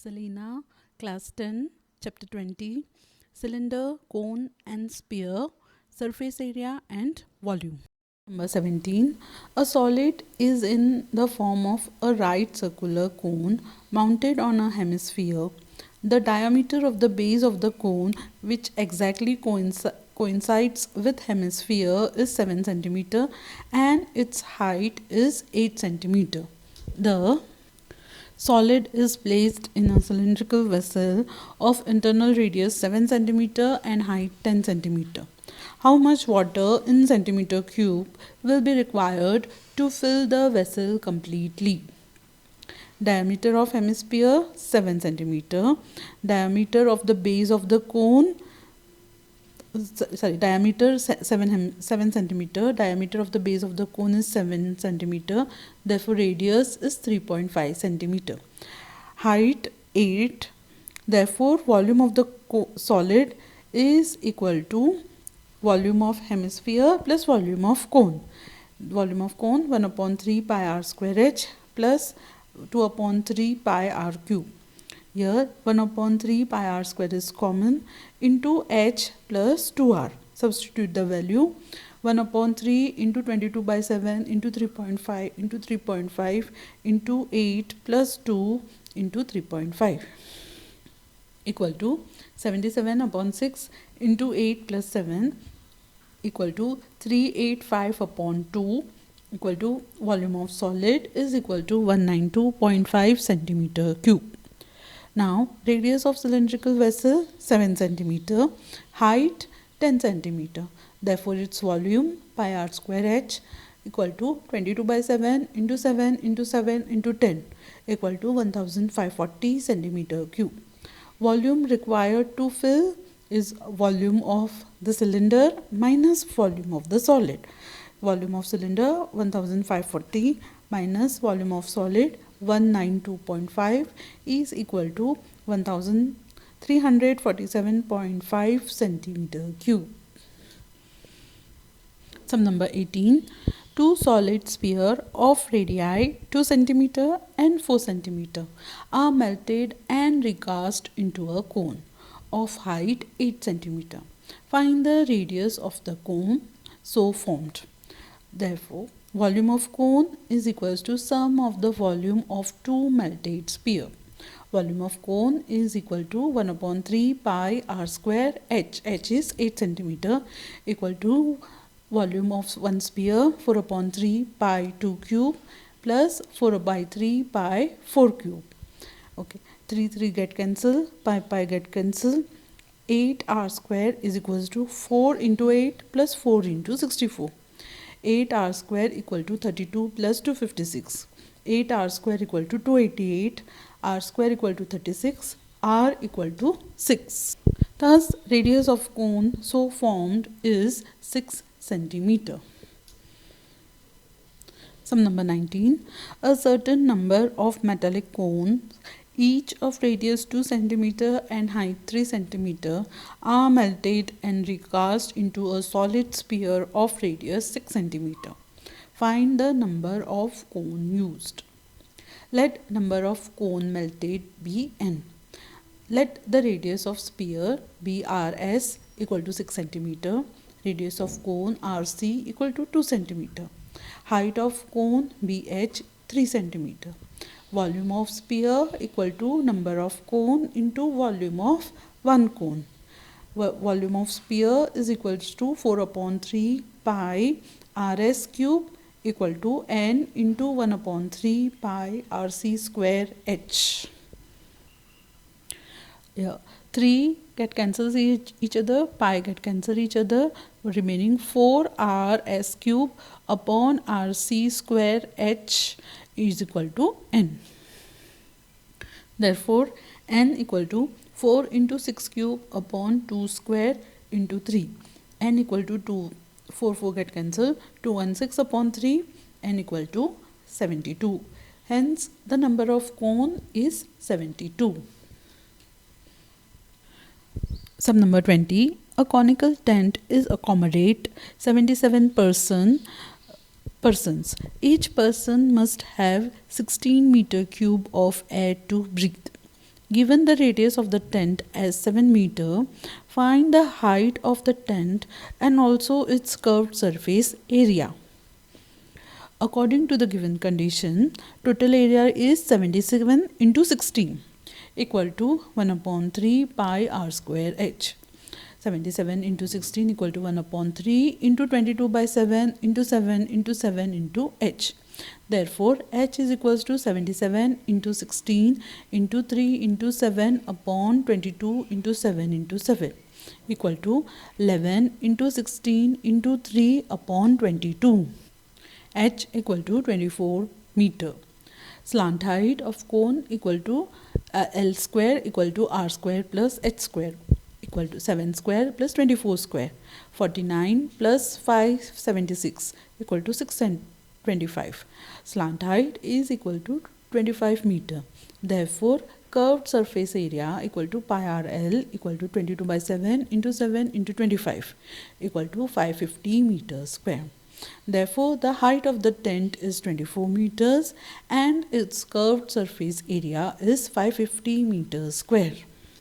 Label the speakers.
Speaker 1: Selena, Class 10, Chapter 20, Cylinder, Cone and Sphere, Surface Area and Volume. Number 17. A solid is in the form of a right circular cone mounted on a hemisphere. The diameter of the base of the cone, which exactly coincides with hemisphere, is 7 cm and its height is 8 cm. The solid is placed in a cylindrical vessel of internal radius 7 cm and height 10 cm. How much water in centimeter cube will be required to fill the vessel completely? Diameter of hemisphere 7 cm. Diameter of the base of the cone, diameter 7 centimeter. Diameter of the base of the cone is 7 centimeter. Therefore, radius is 3.5 centimeter. Height 8. Therefore, volume of the solid is equal to volume of hemisphere plus volume of cone. Volume of cone 1 upon 3 pi r square h plus 2 upon 3 pi r cube. Here 1 upon 3 pi r square is common into h plus 2r. Substitute the value 1 upon 3 into 22 by 7 into 3.5 into 3.5 into 8 plus 2 into 3.5 equal to 77 upon 6 into 8 plus 7 equal to 385 upon 2 equal to volume of solid is equal to 192.5 centimeter cube. Now, radius of cylindrical vessel 7 centimeter, height 10 centimeter. Therefore, its volume pi r square h equal to 22 by 7 into 7 into 7 into 10 equal to 1540 centimeter cube. Volume required to fill is volume of the cylinder minus volume of the solid. Volume of cylinder 1540 minus volume of solid 192.5 is equal to 1347.5 centimeter cube. Sum number 18. Two solid sphere of radii 2 cm and 4 cm are melted and recast into a cone of height 8 cm. Find the radius of the cone so formed. Therefore, volume of cone is equals to sum of the volume of two melted sphere. Volume of cone is equal to 1 upon 3 pi r square h. H is 8 cm equal to volume of one sphere 4 upon 3 pi 2 cube plus 4 by 3 pi 4 cube. Okay, 3 get cancel, pi get cancel. 8 r square is equals to 4 into 8 plus 4 into 64. 8 r square equal to 32 plus 256. 8 r square equal to 288. R square equal to 36. R equal to 6. Thus, radius of cone so formed is 6 centimeter. Sum number 19. A certain number of metallic cones, each of radius 2 cm and height 3 cm, are melted and recast into a solid sphere of radius 6 cm. Find the number of cone used. Let number of cone melted be n. Let the radius of sphere be rs equal to 6 cm. Radius of cone rc equal to 2 cm. Height of cone bh 3 cm. Volume of sphere equal to number of cone into volume of one cone. Volume of sphere is equal to 4 upon 3 pi rs cube equal to n into 1 upon 3 pi rc square h. Yeah. 3 get cancels each other, pi get cancel each other, remaining 4 r s cube upon rc square h is equal to n. Therefore, n equal to 4 into 6 cube upon 2 square into 3. N equal to 2. 4 get cancelled. 2 and 6 upon 3. N equal to 72. Hence, the number of cone is 72. Sum number 20. A conical tent is accommodate 77 persons. Each person must have 16 meter cube of air to breathe. Given the radius of the tent as 7 meter, find the height of the tent and also its curved surface area. According to the given condition, total area is 77 into 16 equal to 1 upon 3 pi r square h. 77 into 16 equal to 1 upon 3 into 22 by 7 into 7 into 7 into h. Therefore, h is equals to 77 into 16 into 3 into 7 upon 22 into 7 into 7 equal to 11 into 16 into 3 upon 22. H equal to 24 meter. Slant height of cone equal to L square equal to R square plus H square equal to 7 square plus 24 square. 49 plus 576 equal to 625. Slant height is equal to 25 meter. Therefore, curved surface area equal to pi RL equal to 22 by 7 into 7 into 25 equal to 550 meters square. Therefore, the height of the tent is 24 meters and its curved surface area is 550 meters square.